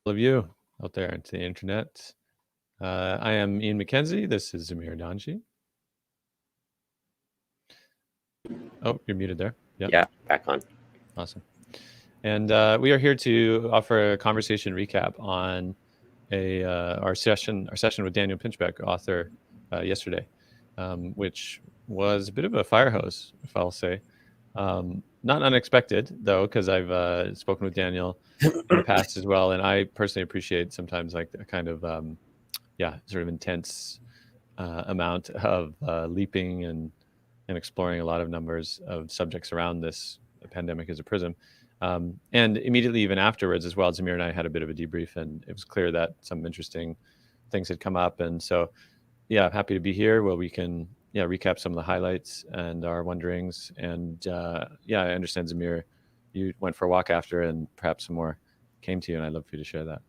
Of you out there into the internet. I am Ian McKenzie. This is Zamir Danji. Oh, you're muted there. Yep. Yeah, back on. Awesome. And we are here to offer a conversation recap on our session with Daniel Pinchbeck, author, yesterday, which was a bit of a fire hose, if I'll say. Not unexpected, though, because I've spoken with Daniel in the past as well, and I personally appreciate sometimes like a kind of sort of intense amount of leaping and exploring a lot of numbers of subjects around this pandemic as a prism. And immediately even afterwards as well, Zamir and I had a bit of a debrief, and it was clear that some interesting things had come up. And so, yeah, happy to be here where we can recap some of the highlights and our wonderings. And I understand, Zamir, you went for a walk after, and perhaps some more came to you, and I'd love for you to share that.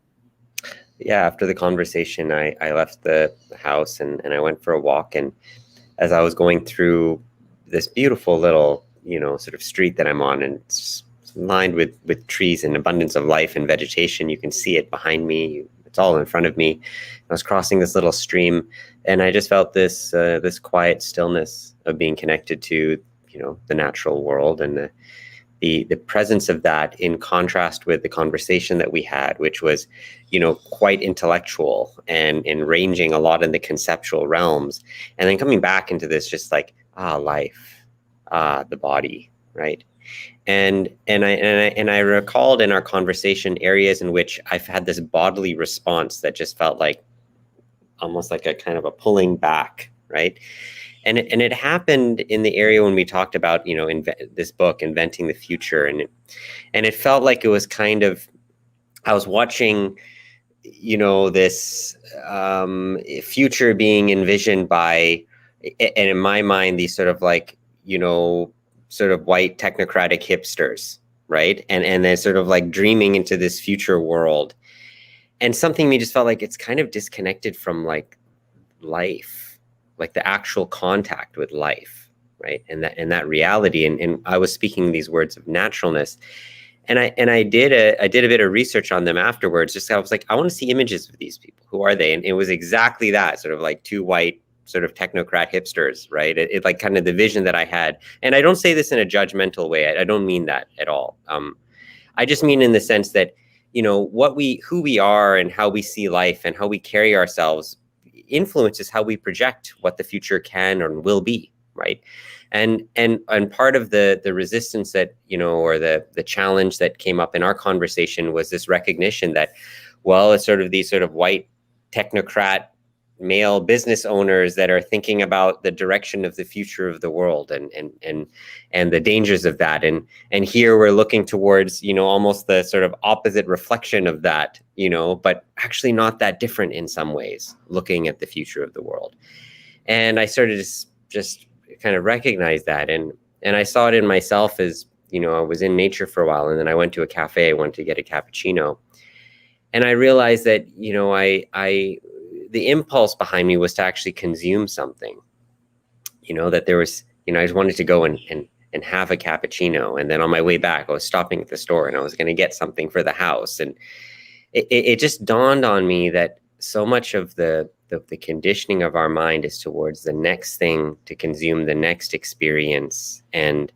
Yeah, after the conversation, I left the house and I went for a walk. And as I was going through this beautiful little, sort of street that I'm on, and it's lined with trees and abundance of life and vegetation, you can see it behind me. It's all in front of me. I was crossing this little stream, and I just felt this quiet stillness of being connected to, the natural world, and the presence of that in contrast with the conversation that we had, which was, quite intellectual and ranging a lot in the conceptual realms, and then coming back into this just like life, the body, right? And I recalled in our conversation areas in which I've had this bodily response that just felt like almost like a kind of a pulling back, right? And it happened in the area when we talked about, this book, Inventing the Future. And it felt like it was kind of, I was watching, this future being envisioned by, and in my mind, these sort of like, sort of white technocratic hipsters, right? And then sort of like dreaming into this future world. And something me just felt like it's kind of disconnected from like life, like the actual contact with life, right? And that reality. And I was speaking these words of naturalness. And I did a bit of research on them afterwards. Just I was like, I want to see images of these people. Who are they? And it was exactly that, sort of like two white sort of technocrat hipsters, right? It like kind of the vision that I had. And I don't say this in a judgmental way. I don't mean that at all. I just mean in the sense that, who we are and how we see life and how we carry ourselves influences how we project what the future can or will be, right? And part of the resistance that, or the challenge that came up in our conversation was this recognition that, well, it's sort of these sort of white technocrat male business owners that are thinking about the direction of the future of the world and the dangers of that. And here we're looking towards, almost the sort of opposite reflection of that, but actually not that different in some ways, looking at the future of the world. And I started to just kind of recognize that. And I saw it in myself as, I was in nature for a while, and then I went to a cafe, I went to get a cappuccino. And I realized that, the impulse behind me was to actually consume something, that there was, I just wanted to go and have a cappuccino. And then on my way back, I was stopping at the store and I was going to get something for the house. And it just dawned on me that so much of the conditioning of our mind is towards the next thing to consume, the next experience. And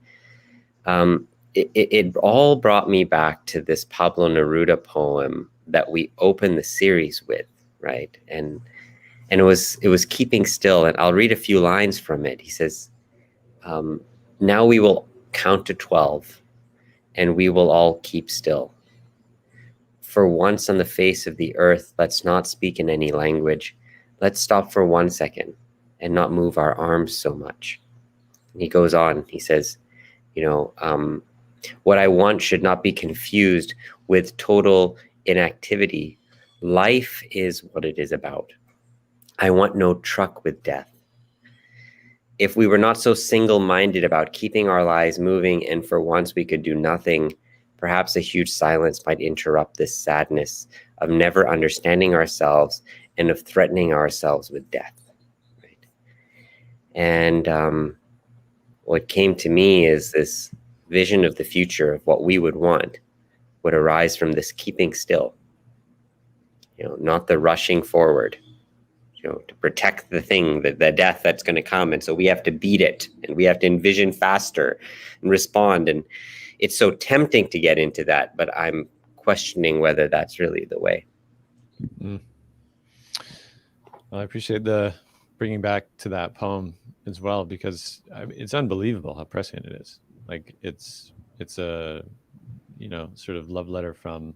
it all brought me back to this Pablo Neruda poem that we opened the series with, right? And it was Keeping Still. And I'll read a few lines from it. He says, now we will count to 12 and we will all keep still. For once on the face of the earth, let's not speak in any language. Let's stop for 1 second and not move our arms so much. And he goes on, he says, what I want should not be confused with total inactivity. Life is what it is about. I want no truck with death. If we were not so single-minded about keeping our lives moving and for once we could do nothing, perhaps a huge silence might interrupt this sadness of never understanding ourselves and of threatening ourselves with death. Right? And what came to me is this vision of the future of what we would want would arise from this keeping still. not the rushing forward, to protect the thing, the death that's going to come. And so we have to beat it, and we have to envision faster and respond. And it's so tempting to get into that, but I'm questioning whether that's really the way. Well, I appreciate the bringing back to that poem as well, because it's unbelievable how prescient it is. Like it's a sort of love letter from,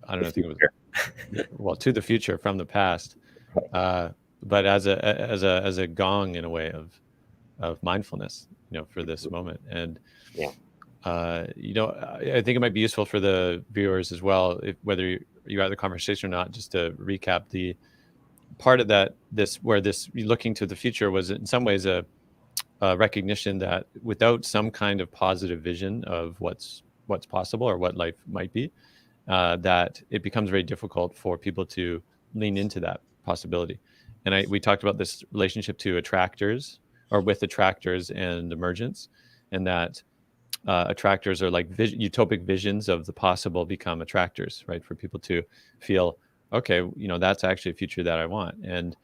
I don't know, I think it was, well, to the future from the past, but as a gong in a way of mindfulness, for this moment. And I think it might be useful for the viewers as well, whether you had the conversation or not, just to recap the part of that, where looking to the future was in some ways a recognition that without some kind of positive vision of what's possible or what life might be, that it becomes very difficult for people to lean into that possibility. And we talked about this relationship to attractors, or with attractors and emergence, and that attractors are like utopic visions of the possible become attractors, right? For people to feel, okay, that's actually a future that I want. And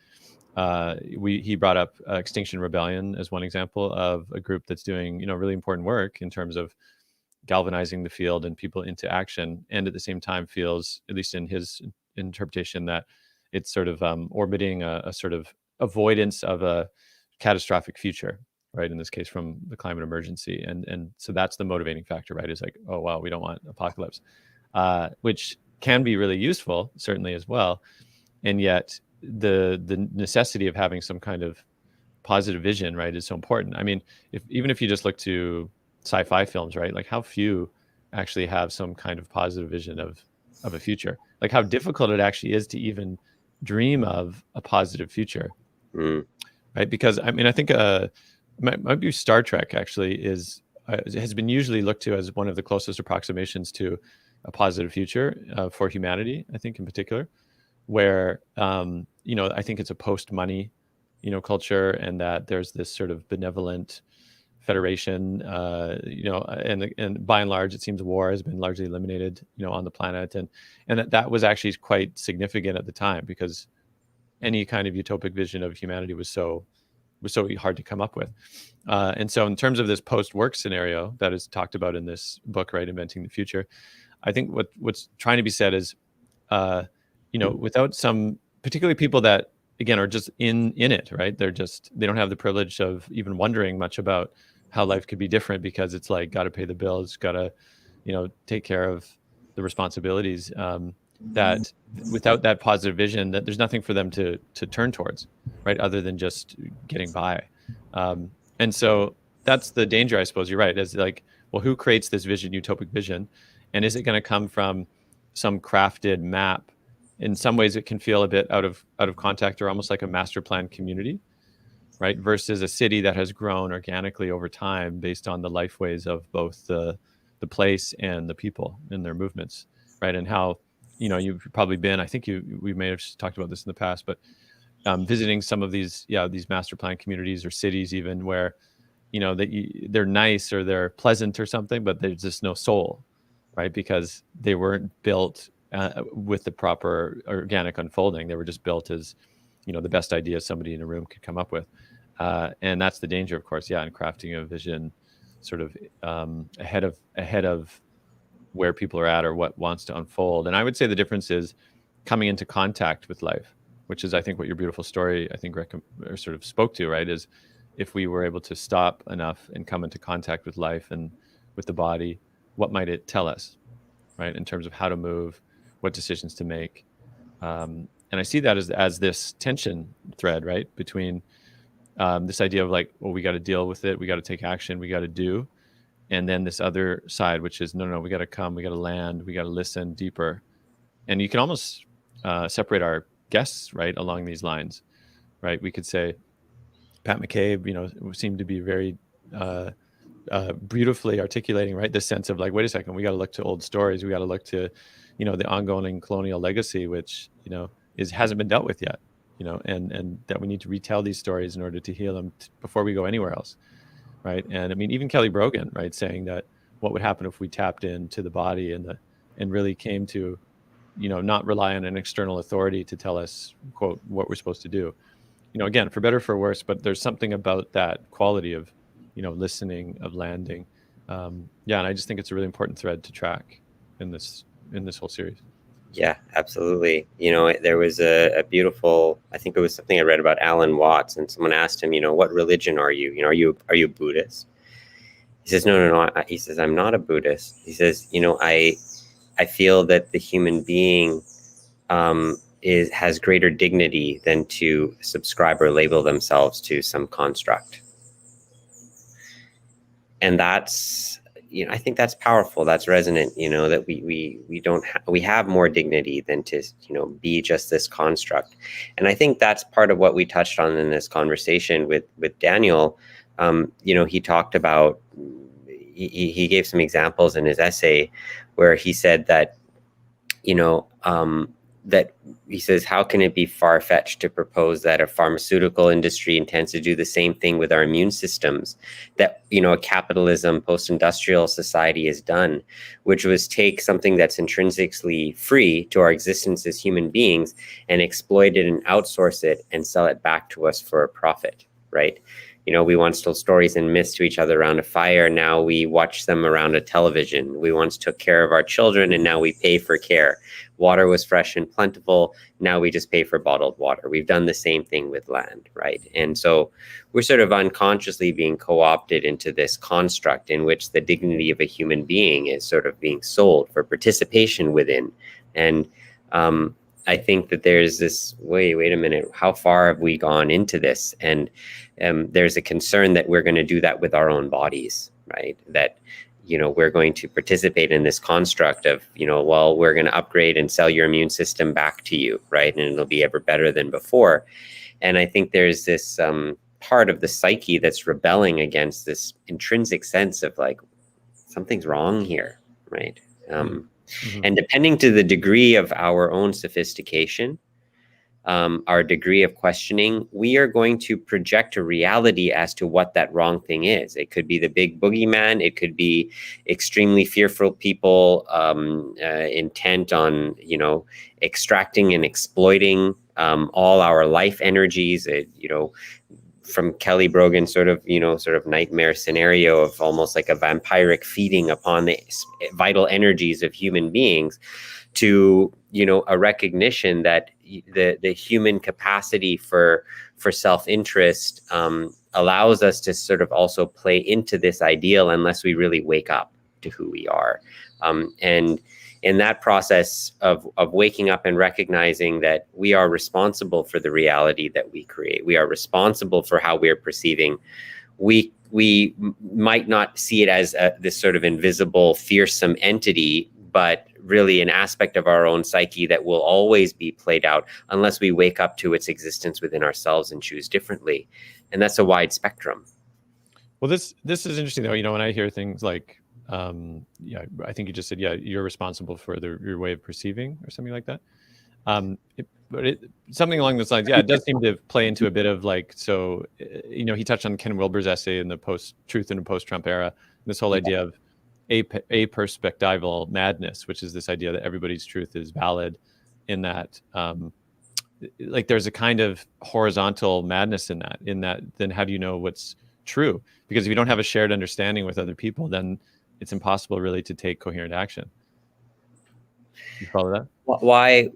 he brought up Extinction Rebellion as one example of a group that's doing, really important work in terms of galvanizing the field and people into action, and at the same time feels, at least in his interpretation, that it's sort of orbiting a sort of avoidance of a catastrophic future, right? In this case, from the climate emergency. And so that's the motivating factor, right? Is like, oh, wow, we don't want apocalypse, which can be really useful, certainly, as well. And yet the necessity of having some kind of positive vision, right, is so important. I mean, even if you just look to sci-fi films, right, like how few actually have some kind of positive vision of a future, like how difficult it actually is to even dream of a positive future, right? Because I mean, I think might be Star Trek actually has been usually looked to as one of the closest approximations to a positive future for humanity, I think, in particular, where I think it's a post-money culture, and that there's this sort of benevolent federation, and by and large, it seems war has been largely eliminated, on the planet, and that was actually quite significant at the time, because any kind of utopic vision of humanity was so hard to come up with. And so in terms of this post-work scenario that is talked about in this book, right, Inventing the Future, I think what's trying to be said is, without some, particularly people that, again, are just in it, right? They don't have the privilege of even wondering much about how life could be different, because it's like, got to pay the bills, got to, take care of the responsibilities, that without that positive vision, that there's nothing for them to turn towards, right? Other than just getting by. And so that's the danger, I suppose. You're right. Is like, well, who creates this vision, utopic vision? And is it going to come from some crafted map? In some ways, it can feel a bit out of contact, or almost like a master plan community, right? Versus a city that has grown organically over time based on the lifeways of both the place and the people and their movements, right? And how, you've probably been, I think we may have talked about this in the past, but visiting some of these master plan communities or cities, even, where, they're nice or they're pleasant or something, but there's just no soul, right? Because they weren't built with the proper organic unfolding. They were just built as, the best idea somebody in a room could come up with. And that's the danger, of course, in crafting a vision sort of ahead of where people are at or what wants to unfold. And I would say the difference is coming into contact with life, which is, I think, what your beautiful story, I think, sort of spoke to, right? Is if we were able to stop enough and come into contact with life and with the body, what might it tell us, right? In terms of how to move, what decisions to make. And I see that as this tension thread, right? Between this idea of like, well, we got to deal with it. We got to take action. We got to do. And then this other side, which is, no, we got to come, we got to land, we got to listen deeper. And you can almost separate our guests, right, along these lines, right? We could say Pat McCabe, seemed to be very beautifully articulating, right, this sense of like, wait a second, we got to look to old stories. We got to look to, the ongoing colonial legacy, which, hasn't been dealt with yet, and that we need to retell these stories in order to heal them before we go anywhere else. Right. And I mean, even Kelly Brogan, right, saying that what would happen if we tapped into the body and really came to not rely on an external authority to tell us, quote, what we're supposed to do. Again, for better, for worse, but there's something about that quality of, listening, of landing. And I just think it's a really important thread to track in this whole series. Yeah, absolutely. There was a beautiful, I think it was something I read about Alan Watts, and someone asked him, what religion are you? Are you a Buddhist? He says, no. He says, I'm not a Buddhist. He says, I feel that the human being has greater dignity than to subscribe or label themselves to some construct. And that's, I think that's powerful. That's resonant, that we have more dignity than to, be just this construct. And I think that's part of what we touched on in this conversation with Daniel. He talked about, he gave some examples in his essay where he said that, that he says, how can it be far-fetched to propose that a pharmaceutical industry intends to do the same thing with our immune systems that, a capitalism, post-industrial society has done, which was take something that's intrinsically free to our existence as human beings and exploit it and outsource it and sell it back to us for a profit, right? We once told stories and myths to each other around a fire. Now we watch them around a television. We once took care of our children, and now we pay for care. Water was fresh and plentiful. Now we just pay for bottled water. We've done the same thing with land, right? And so we're sort of unconsciously being co-opted into this construct in which the dignity of a human being is sort of being sold for participation within. And I think that there's this, wait a minute, how far have we gone into this? And there's a concern that we're going to do that with our own bodies, right? That, we're going to participate in this construct of, we're going to upgrade and sell your immune system back to you, right? And it'll be ever better than before. And I think there's this part of the psyche that's rebelling against this intrinsic sense of like, something's wrong here, right? Mm-hmm. And depending to the degree of our own sophistication, our degree of questioning, we are going to project a reality as to what that wrong thing is. It could be the big boogeyman. It could be extremely fearful people intent on, extracting and exploiting all our life energies. From Kelly Brogan's sort of nightmare scenario of almost like a vampiric feeding upon the vital energies of human beings, to, a recognition that the human capacity for self-interest allows us to sort of also play into this ideal unless we really wake up to who we are. And in that process of waking up and recognizing that we are responsible for the reality that we create, we are responsible for how we're perceiving, we might not see it as this sort of invisible, fearsome entity, but really an aspect of our own psyche that will always be played out unless we wake up to its existence within ourselves and choose differently. And that's a wide spectrum. Well, this is interesting though. When I hear things like, I think you just said, you're responsible for your way of perceiving or something like that. Something along those lines. Yeah, it does seem to play into a bit of like, so, he touched on Ken Wilber's essay in the Truth in the Post-Trump Era, this whole idea of a perspectival madness, which is this idea that everybody's truth is valid, in that like there's a kind of horizontal madness in that then how do you know what's true? Because if you don't have a shared understanding with other people, then it's impossible really to take coherent action. You follow that? Why?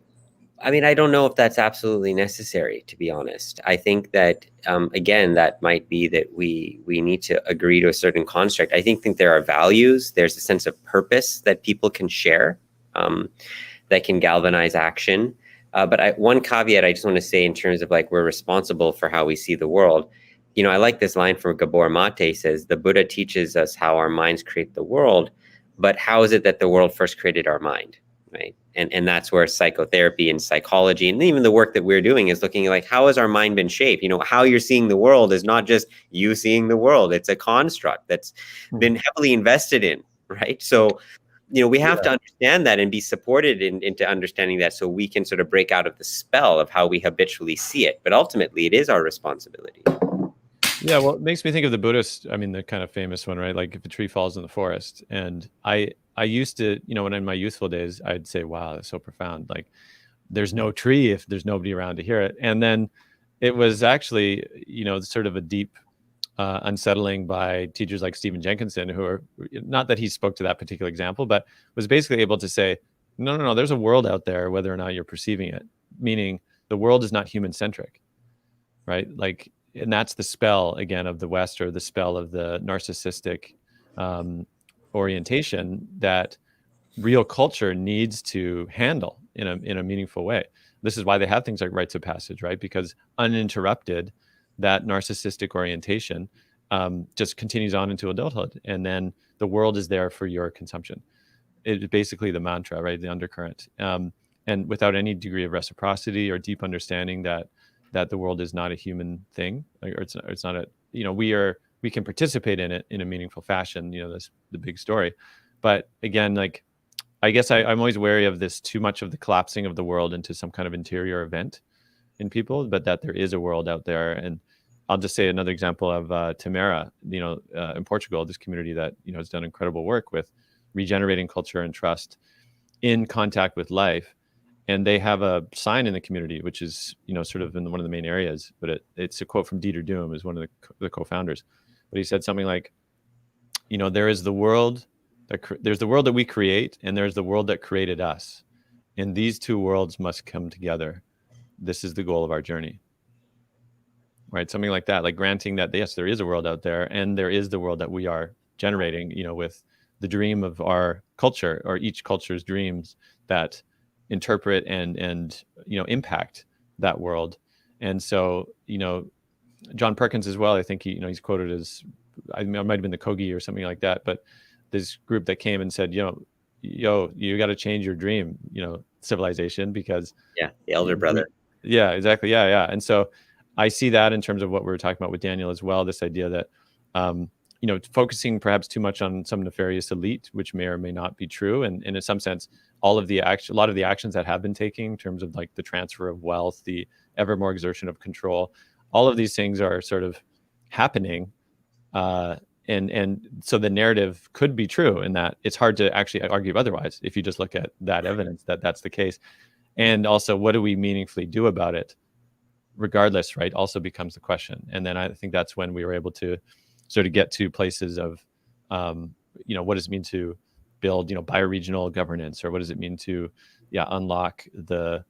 I mean, I don't know if that's absolutely necessary, to be honest. I think that, again, that might be that we need to agree to a certain construct. I think there are values. There's a sense of purpose that people can share that can galvanize action. But one caveat I just want to say in terms of like we're responsible for how we see the world. I like this line from Gabor Mate. Says, the Buddha teaches us how our minds create the world, but how is it that the world first created our mind? Right. And that's where psychotherapy and psychology and even the work that we're doing is looking at like, how has our mind been shaped? How you're seeing the world is not just you seeing the world. It's a construct that's been heavily invested in. Right. So, we have to understand that and be supported into understanding that so we can sort of break out of the spell of how we habitually see it. But ultimately, it is our responsibility. Yeah, well, it makes me think of the Buddhist, the kind of famous one, right? Like if a tree falls in the forest. And I I used to, when in my youthful days, I'd say, wow, that's so profound. Like, there's no tree if there's nobody around to hear it. And then it was actually, sort of a deep unsettling by teachers like Stephen Jenkinson, who are, not that he spoke to that particular example, but was basically able to say, no, there's a world out there, whether or not you're perceiving it, meaning the world is not human centric, right? Like, and that's the spell again of the West, or the spell of the narcissistic orientation that real culture needs to handle in a meaningful way. This is why they have things like rites of passage, right? Because uninterrupted, that narcissistic orientation just continues on into adulthood, and then the world is there for your consumption. It's basically the mantra, right? The undercurrent, and without any degree of reciprocity or deep understanding that the world is not a human thing, or it's not a, we can participate in it in a meaningful fashion. That's the big story. But again, like, I guess I'm always wary of this too much of the collapsing of the world into some kind of interior event in people, but that there is a world out there. And I'll just say another example of Tamara, in Portugal, this community that, has done incredible work with regenerating culture and trust in contact with life. And they have a sign in the community, which is, sort of in one of the main areas, but it's a quote from Dieter Doom, is one of the co-founders. But he said something like, there is the world there's the world that we create, and there's the world that created us. And these two worlds must come together. This is the goal of our journey. Right? Something like that, like granting that, yes, there is a world out there, and there is the world that we are generating, with the dream of our culture, or each culture's dreams that interpret and impact that world. And so, John Perkins as well, I think he's quoted as, I might have been the Kogi or something like that, but this group that came and said, yo, you got to change your dream, civilization, because the elder brother. Yeah, exactly. Yeah. And so I see that in terms of what we were talking about with Daniel as well, this idea that, focusing perhaps too much on some nefarious elite, which may or may not be true. And in some sense, a lot of the actions that have been taking in terms of like the transfer of wealth, the ever more exertion of control, all of these things are sort of happening. And so the narrative could be true, in that it's hard to actually argue otherwise if you just look at that evidence that that's the case. And also, what do we meaningfully do about it regardless, right, also becomes the question. And then I think that's when we were able to sort of get to places of, what does it mean to build, bioregional governance, or what does it mean to, unlock the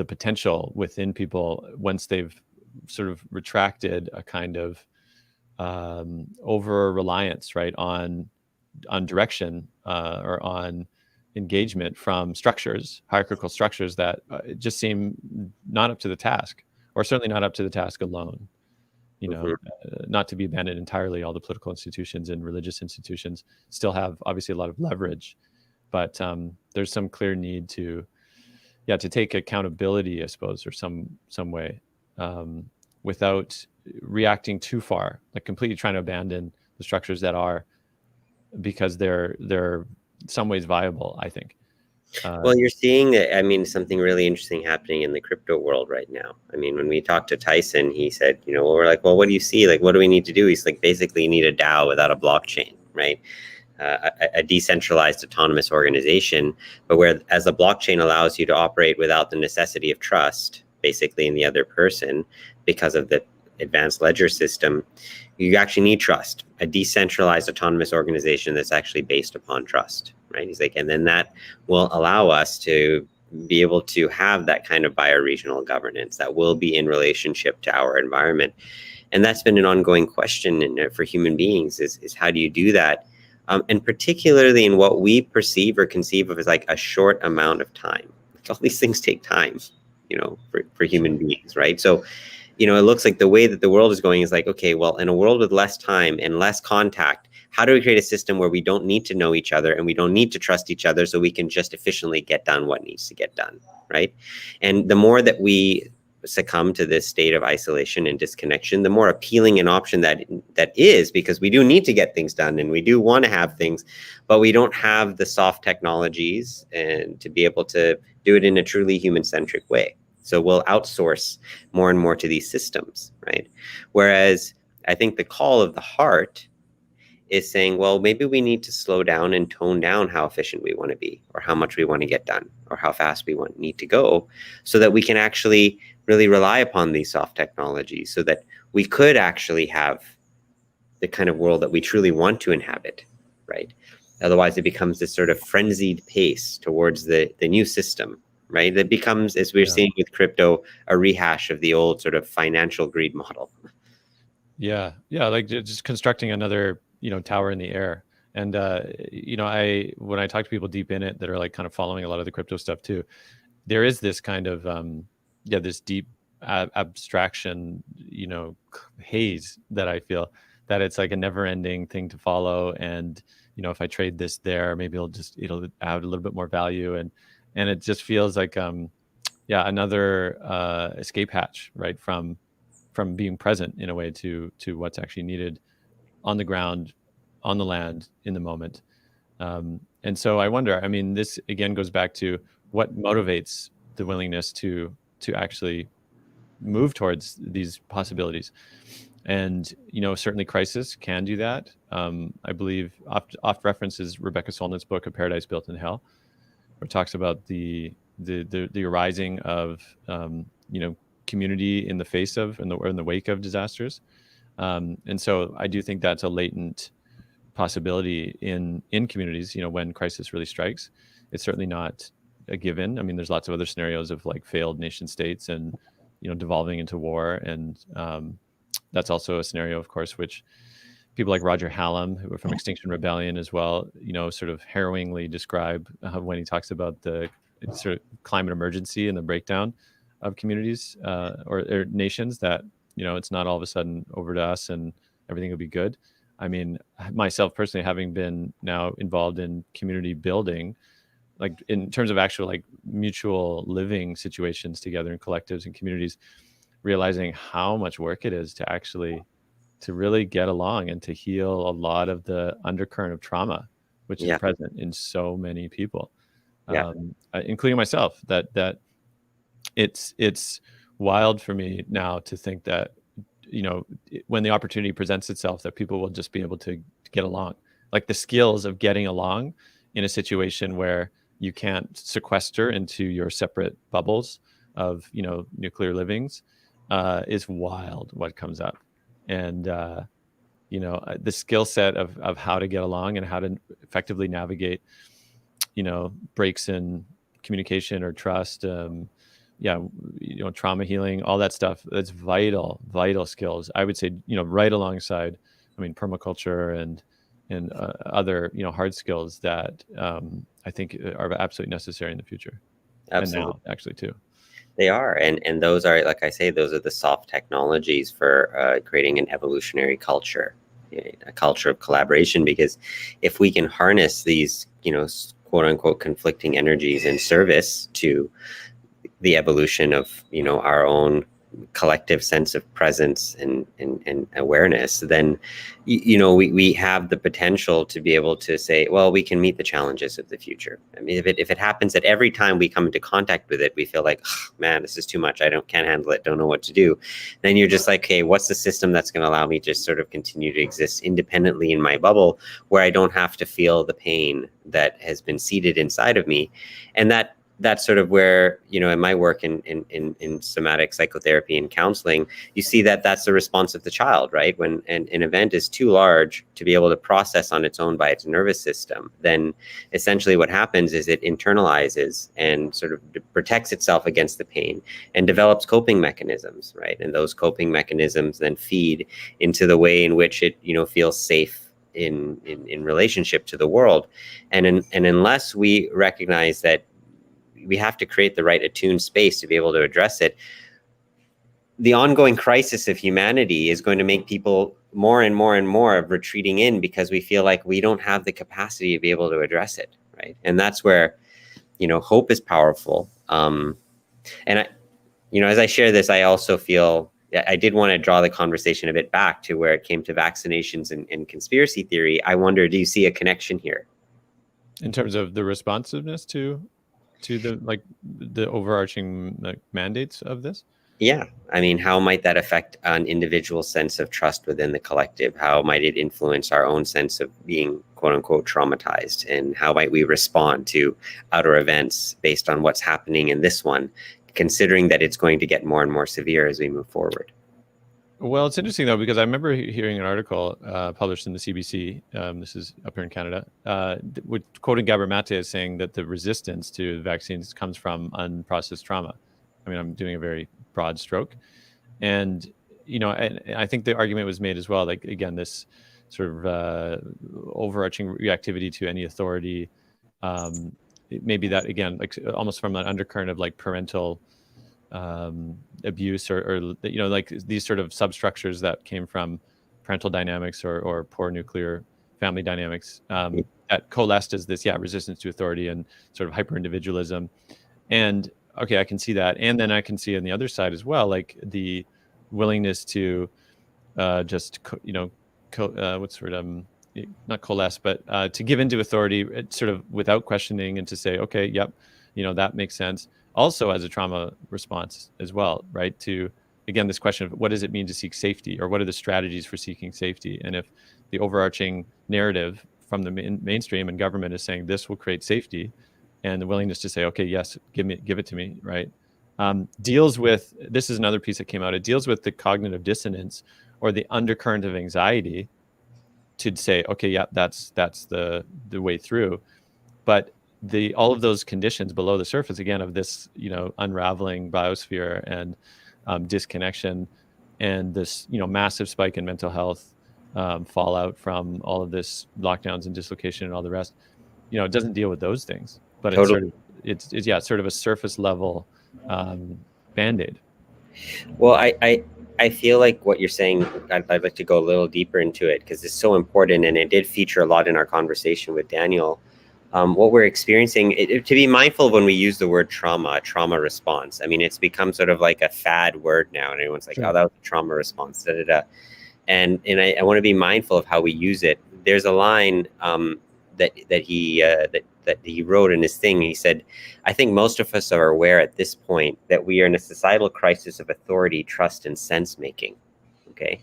potential within people once they've sort of retracted a kind of over reliance, right, on direction or on engagement from structures, hierarchical structures that just seem not up to the task, or certainly not up to the task alone. Not to be abandoned entirely. All the political institutions and religious institutions still have obviously a lot of leverage, but there's some clear need to take accountability, I suppose, or some way, without reacting too far, like completely trying to abandon the structures that are, because they're in some ways viable, I think. Well, you're seeing, something really interesting happening in the crypto world right now. When we talked to Tyson, he said, we're like, well, what do you see? Like, what do we need to do? He's like, basically, you need a DAO without a blockchain, right? A decentralized autonomous organization, but whereas the blockchain allows you to operate without the necessity of trust, basically, in the other person, because of the advanced ledger system, you actually need trust. A decentralized autonomous organization that's actually based upon trust, right? He's like, and then that will allow us to be able to have that kind of bioregional governance that will be in relationship to our environment. And that's been an ongoing question for human beings is how do you do that? And particularly in what we perceive or conceive of as like a short amount of time. All these things take time, for human beings, right? So, it looks like the way that the world is going is like, okay, well, in a world with less time and less contact, how do we create a system where we don't need to know each other and we don't need to trust each other so we can just efficiently get done what needs to get done, right? And the more that we succumb to this state of isolation and disconnection, the more appealing an option that is, because we do need to get things done and we do want to have things, but we don't have the soft technologies and to be able to do it in a truly human-centric way. So we'll outsource more and more to these systems, right? Whereas I think the call of the heart is saying, well, maybe we need to slow down and tone down how efficient we want to be, or how much we want to get done, or how fast we need to go, so that we can actually really rely upon these soft technologies, so that we could actually have the kind of world that we truly want to inhabit, right? Otherwise, it becomes this sort of frenzied pace towards the new system, right? That becomes, as we're seeing with crypto, a rehash of the old sort of financial greed model. Yeah, like just constructing another, tower in the air. And when I talk to people deep in it that are like kind of following a lot of the crypto stuff too, there is this kind of this deep abstraction, haze that I feel, that it's like a never-ending thing to follow. And if I trade this there, maybe it'll add a little bit more value, and it just feels like another escape hatch, right, from being present in a way to what's actually needed on the ground, on the land, in the moment. And so I wonder, I mean, this again goes back to what motivates the willingness to actually move towards these possibilities. And certainly crisis can do that. I believe oft references Rebecca Solnit's book A Paradise Built in Hell, where it talks about the arising of community in the face of, or in the wake of disasters. And so I do think that's a latent possibility in communities, when crisis really strikes. It's certainly not a given. I mean, there's lots of other scenarios of like failed nation states and, devolving into war. And that's also a scenario, of course, which people like Roger Hallam, who are from Extinction Rebellion as well, sort of harrowingly describe when he talks about the sort of climate emergency and the breakdown of communities or nations, that, it's not all of a sudden over to us and everything will be good. I mean, myself personally, having been now involved in community building, like in terms of actual like mutual living situations together in collectives and communities, realizing how much work it is to actually to really get along and to heal a lot of the undercurrent of trauma, which is present in so many people, including myself. That it's wild for me now to think that, when the opportunity presents itself, that people will just be able to get along. Like the skills of getting along in a situation where you can't sequester into your separate bubbles of, nuclear livings, is wild what comes up. And, the skill set of how to get along and how to effectively navigate, breaks in communication or trust, trauma healing, all that stuff. That's vital skills. I would say, right alongside, I mean, permaculture and other, hard skills that I think are absolutely necessary in the future. Absolutely. And now, actually, too. They are, and those are, like I say, those are the soft technologies for creating an evolutionary culture, a culture of collaboration. Because if we can harness these, quote unquote, conflicting energies in service to the evolution of, our own collective sense of presence and awareness, then we have the potential to be able to say, well, we can meet the challenges of the future. I mean, if it happens that every time we come into contact with it, we feel like, oh, man, this is too much, can't handle it, don't know what to do, then you're just like, okay, what's the system that's going to allow me to sort of continue to exist independently in my bubble, where I don't have to feel the pain that has been seeded inside of me? And that's sort of where, in my work in somatic psychotherapy and counseling, you see that that's the response of the child, right? When an event is too large to be able to process on its own by its nervous system, then essentially what happens is it internalizes and sort of protects itself against the pain and develops coping mechanisms, right? And those coping mechanisms then feed into the way in which it, feels safe in relationship to the world. And unless we recognize that we have to create the right attuned space to be able to address it, the ongoing crisis of humanity is going to make people more and more and more retreating in, because we feel like we don't have the capacity to be able to address it, right? And that's where, hope is powerful. And I, as I share this, I also feel I did want to draw the conversation a bit back to where it came to vaccinations and conspiracy theory. I wonder, do you see a connection here in terms of the responsiveness to the overarching mandates of this? Yeah. I mean, how might that affect an individual's sense of trust within the collective? How might it influence our own sense of being, quote unquote, traumatized? And how might we respond to outer events based on what's happening in this one, considering that it's going to get more and more severe as we move forward? Well, it's interesting though, because I remember hearing an article published in the CBC. This is up here in Canada, quoting Gabor Mate as saying that the resistance to vaccines comes from unprocessed trauma. I mean, I'm doing a very broad stroke, and and I think the argument was made as well. Like again, this sort of overarching reactivity to any authority, maybe that again, like almost from an undercurrent of like parental abuse or like these sort of substructures that came from parental dynamics or poor nuclear family dynamics that coalesced as this resistance to authority and sort of hyper individualism. And okay, I can see that, and then I can see on the other side as well, like the willingness to just what's the word, not coalesce, but to give into authority sort of without questioning, and to say, okay, yep, that makes sense, also as a trauma response as well, right? To, again, this question of what does it mean to seek safety, or what are the strategies for seeking safety? And if the overarching narrative from the mainstream and government is saying this will create safety, and the willingness to say, okay, yes, give it to me, right? Deals with, this is another piece that came out, it deals with the cognitive dissonance or the undercurrent of anxiety to say, okay, yeah, that's the way through. But all of those conditions below the surface, again, of this, unraveling biosphere and disconnection, and this, massive spike in mental health fallout from all of this lockdowns and dislocation and all the rest, it doesn't deal with those things, but Totally. it's sort of a surface level Band-Aid. Well, I feel like what you're saying, I'd like to go a little deeper into it because it's so important, and it did feature a lot in our conversation with Daniel. What we're experiencing, to be mindful of when we use the word trauma response. I mean, it's become sort of like a fad word now, and everyone's like, Sure. oh, that was a trauma response, da, da, da. And I want to be mindful of how we use it. There's a line that he wrote in his thing. He said, I think most of us are aware at this point that we are in a societal crisis of authority, trust, and sense making. Okay.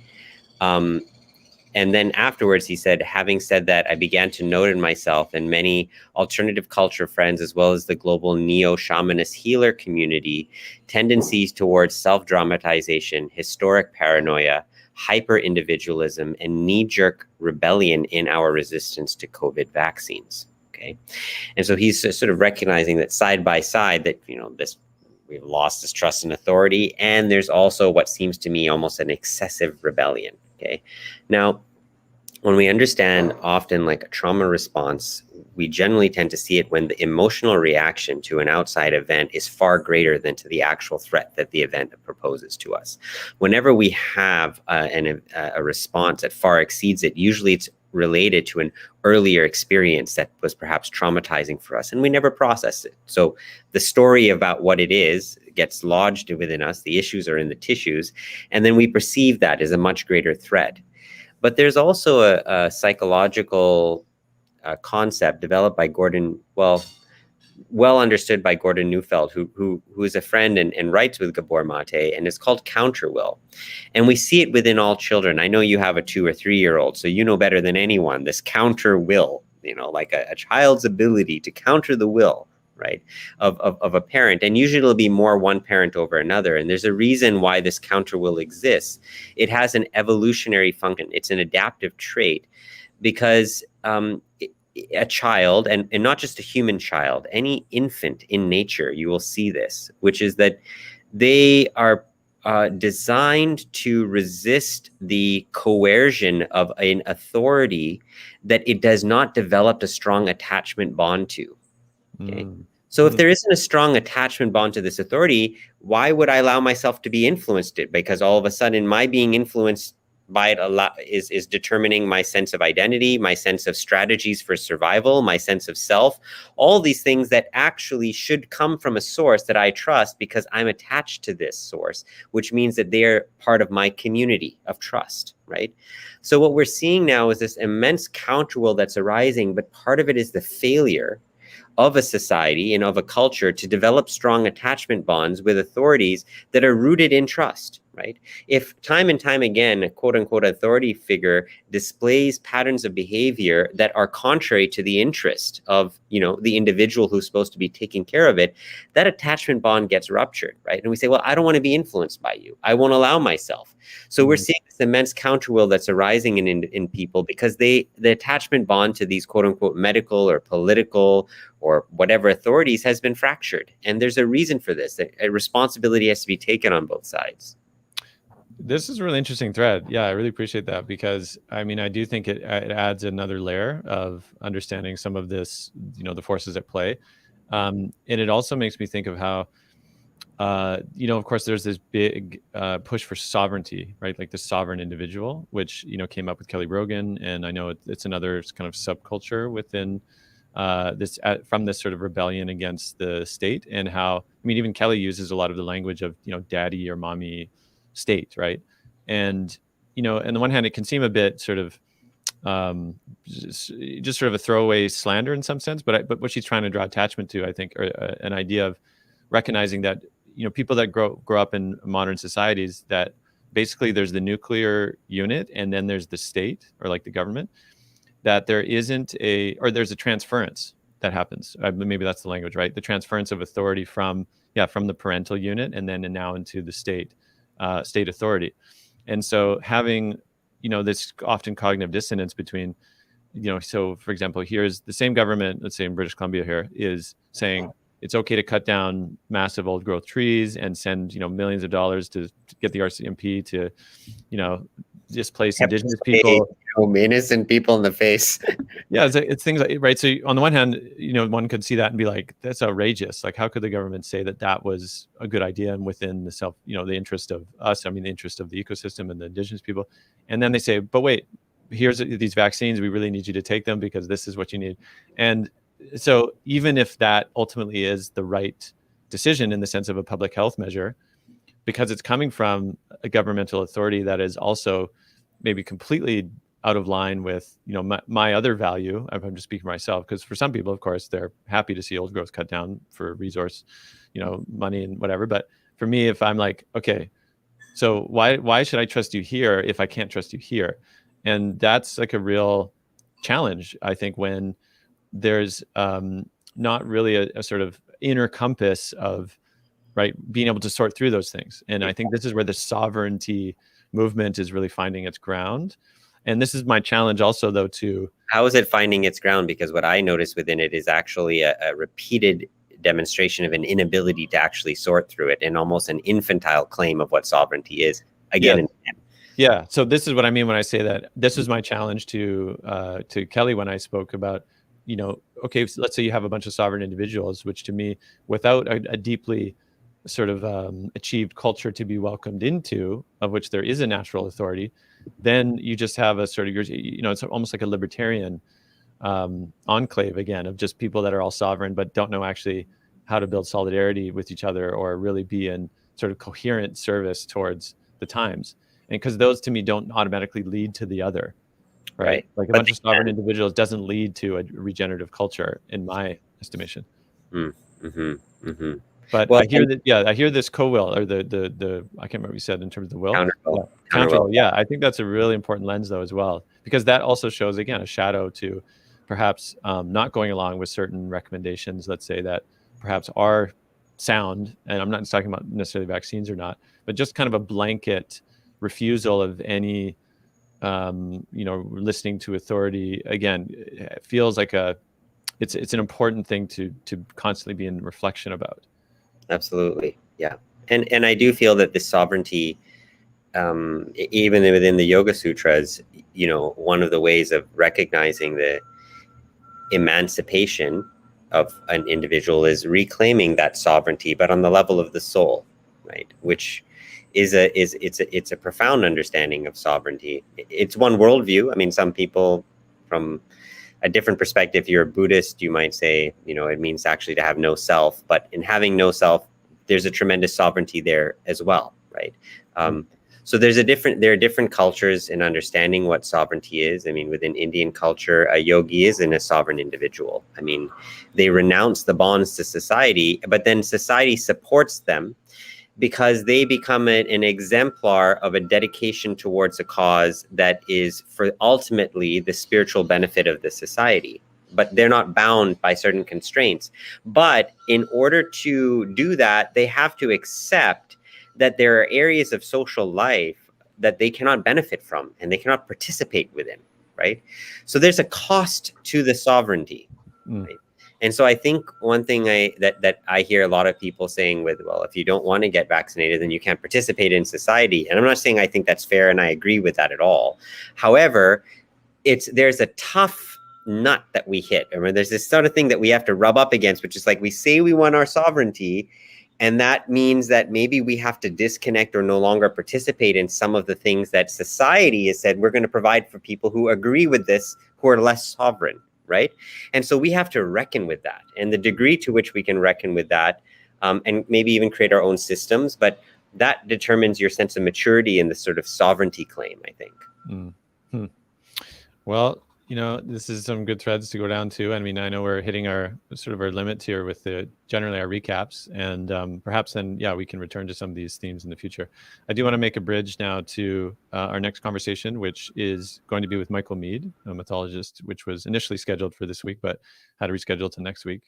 And then afterwards, he said, having said that, I began to note in myself and many alternative culture friends, as well as the global neo-shamanist healer community, tendencies towards self-dramatization, historic paranoia, hyper-individualism, and knee-jerk rebellion in our resistance to COVID vaccines. Okay. And so he's sort of recognizing that side by side that, we've lost this trust and authority, and there's also what seems to me almost an excessive rebellion. Okay. Now, when we understand often like a trauma response, we generally tend to see it when the emotional reaction to an outside event is far greater than to the actual threat that the event proposes to us. Whenever we have a response that far exceeds it, usually it's related to an earlier experience that was perhaps traumatizing for us, and we never process it. So the story about what it is gets lodged within us, the issues are in the tissues, and then we perceive that as a much greater threat. But there's also a psychological concept developed by Gordon, well understood by Gordon Neufeld, who is a friend and writes with Gabor Mate, and it's called counterwill. And we see it within all children. I know you have a 2 or 3 year old, so you know better than anyone this counterwill, like a child's ability to counter the will, right, of a parent. And usually it'll be more one parent over another. And there's a reason why this counterwill exists. It has an evolutionary function. It's an adaptive trait because a child, and not just a human child, any infant in nature, you will see this, which is that they are designed to resist the coercion of an authority that it does not develop a strong attachment bond to. Okay. So if there isn't a strong attachment bond to this authority, why would I allow myself to be influenced it? Because all of a sudden my being influenced by it is determining my sense of identity, my sense of strategies for survival, my sense of self, all these things that actually should come from a source that I trust because I'm attached to this source, which means that they're part of my community of trust, right? So what we're seeing now is this immense counterwill that's arising, but part of it is the failure of a society and of a culture to develop strong attachment bonds with authorities that are rooted in trust, right? If time and time again, a quote unquote authority figure displays patterns of behavior that are contrary to the interest of, the individual who's supposed to be taking care of it, that attachment bond gets ruptured, right? And we say, well, I don't want to be influenced by you. I won't allow myself. So we're seeing this immense counterwill that's arising in people because the attachment bond to these quote unquote medical or political or whatever authorities has been fractured. And there's a reason for this. A responsibility has to be taken on both sides. This is a really interesting thread. Yeah, I really appreciate that because I do think it adds another layer of understanding some of this, the forces at play. And it also makes me think of how, of course, there's this big push for sovereignty, right? Like the sovereign individual, which, came up with Kelly Brogan. And I know it's another kind of subculture within from this sort of rebellion against the state, and how, even Kelly uses a lot of the language of, daddy or mommy state, right? And, on the one hand, it can seem a bit sort of just sort of a throwaway slander in some sense, but what she's trying to draw attachment to, I think, or an idea of recognizing that, people that grow up in modern societies, that basically there's the nuclear unit and then there's the state, or like the government, that there's a transference that happens. Maybe that's the language, right? The transference of authority from the parental unit and then now into the state authority. And so having, this often cognitive dissonance between, so for example, here's the same government, let's say in British Columbia here, is saying it's okay to cut down massive old growth trees and send, millions of dollars to get the RCMP to, displace Indigenous people. Innocent people in the face. Yeah, it's things like, right? So on the one hand, one could see that and be like, that's outrageous. Like, how could the government say that was a good idea and within the the interest of us, the interest of the ecosystem and the Indigenous people. And then they say, but wait, here's these vaccines. We really need you to take them because this is what you need. And so even if that ultimately is the right decision in the sense of a public health measure, because it's coming from a governmental authority that is also maybe completely out of line with, my other value. I'm just speaking for myself, because for some people, of course, they're happy to see old growth cut down for resource, money and whatever. But for me, if I'm like, okay, so why should I trust you here if I can't trust you here? And that's like a real challenge, I think, when there's not really a sort of inner compass of, right, being able to sort through those things. And I think this is where the sovereignty movement is really finding its ground. And this is my challenge also, though, to... How is it finding its ground? Because what I notice within it is actually a repeated demonstration of an inability to actually sort through it, and almost an infantile claim of what sovereignty is again and again. Yeah. So this is what I mean when I say that this is my challenge to Kelly when I spoke about, okay, so let's say you have a bunch of sovereign individuals, which to me, without a deeply sort of achieved culture to be welcomed into, of which there is a natural authority, then you just have a sort of, it's almost like a libertarian enclave again, of just people that are all sovereign but don't know actually how to build solidarity with each other or really be in sort of coherent service towards the times. And because those to me don't automatically lead to the other, right? Like a bunch of sovereign individuals doesn't lead to a regenerative culture, in my estimation. But I hear this co-will, or the I can't remember what you said in terms of the will. Counter-will. Yeah, I think that's a really important lens though as well, because that also shows again a shadow to perhaps not going along with certain recommendations, let's say, that perhaps are sound, and I'm not talking about necessarily vaccines or not, but just kind of a blanket refusal of any listening to authority. Again, it feels like it's an important thing to constantly be in reflection about. Absolutely. Yeah. And I do feel that this sovereignty, even within the Yoga Sutras, one of the ways of recognizing the emancipation of an individual is reclaiming that sovereignty, but on the level of the soul, right? Which is it's a profound understanding of sovereignty. It's one worldview. I mean, some people from a different perspective, if you're a Buddhist, you might say, it means actually to have no self, but in having no self, there's a tremendous sovereignty there as well, right? So there are different cultures in understanding what sovereignty is. I mean, within Indian culture, a yogi isn't a sovereign individual. I mean, they renounce the bonds to society, but then society supports them because they become an exemplar of a dedication towards a cause that is for ultimately the spiritual benefit of the society. But they're not bound by certain constraints. But in order to do that, they have to accept that there are areas of social life that they cannot benefit from and they cannot participate within, right? So there's a cost to the sovereignty, right? And so I think one thing that I hear a lot of people saying with, well, if you don't want to get vaccinated, then you can't participate in society. And I'm not saying I think that's fair and I agree with that at all. However, there's a tough nut that we hit. I mean, there's this sort of thing that we have to rub up against, which is like we say we want our sovereignty, and that means that maybe we have to disconnect or no longer participate in some of the things that society has said we're going to provide for people who agree with this, who are less sovereign, right? And so we have to reckon with that, and the degree to which we can reckon with that, and maybe even create our own systems, but that determines your sense of maturity in this sort of sovereignty claim, I think. Mm-hmm. Well, this is some good threads to go down to. I mean, I know we're hitting our limits here with generally our recaps, and perhaps then, we can return to some of these themes in the future. I do want to make a bridge now to our next conversation, which is going to be with Michael Meade, a mythologist, which was initially scheduled for this week, but had to reschedule to next week,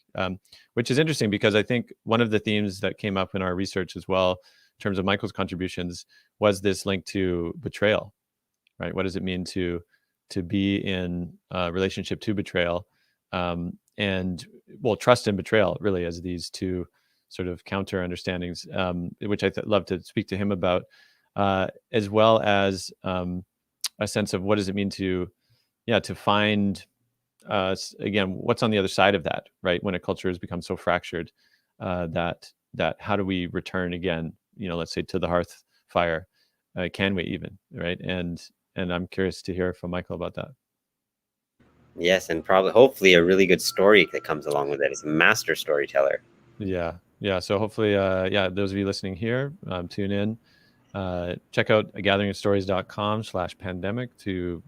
which is interesting because I think one of the themes that came up in our research as well, in terms of Michael's contributions, was this link to betrayal, right? What does it mean to be in a relationship to betrayal, and trust and betrayal really as these two sort of counter understandings, which I love to speak to him about, as well as a sense of what does it mean to find again what's on the other side of that, right? When a culture has become so fractured, that how do we return again, let's say to the hearth fire, can we even, right? And I'm curious to hear from Michael about that. Yes, and hopefully a really good story that comes along with it. It's a master storyteller. Yeah. So hopefully, those of you listening here, tune in. Check out gatheringofstories.com/pandemic to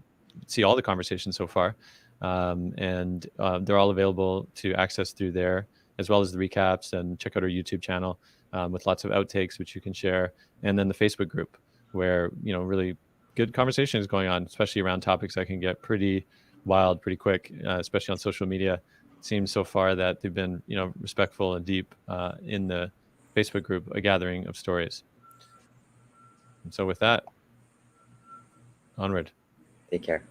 see all the conversations so far. And they're all available to access through there, as well as the recaps. And check out our YouTube channel with lots of outtakes, which you can share. And then the Facebook group, where, really good conversation is going on, especially around topics that can get pretty wild pretty quick, especially on social media. It seems so far that they've been, respectful and deep in the Facebook group, A Gathering of Stories. And so with that, onward. Take care.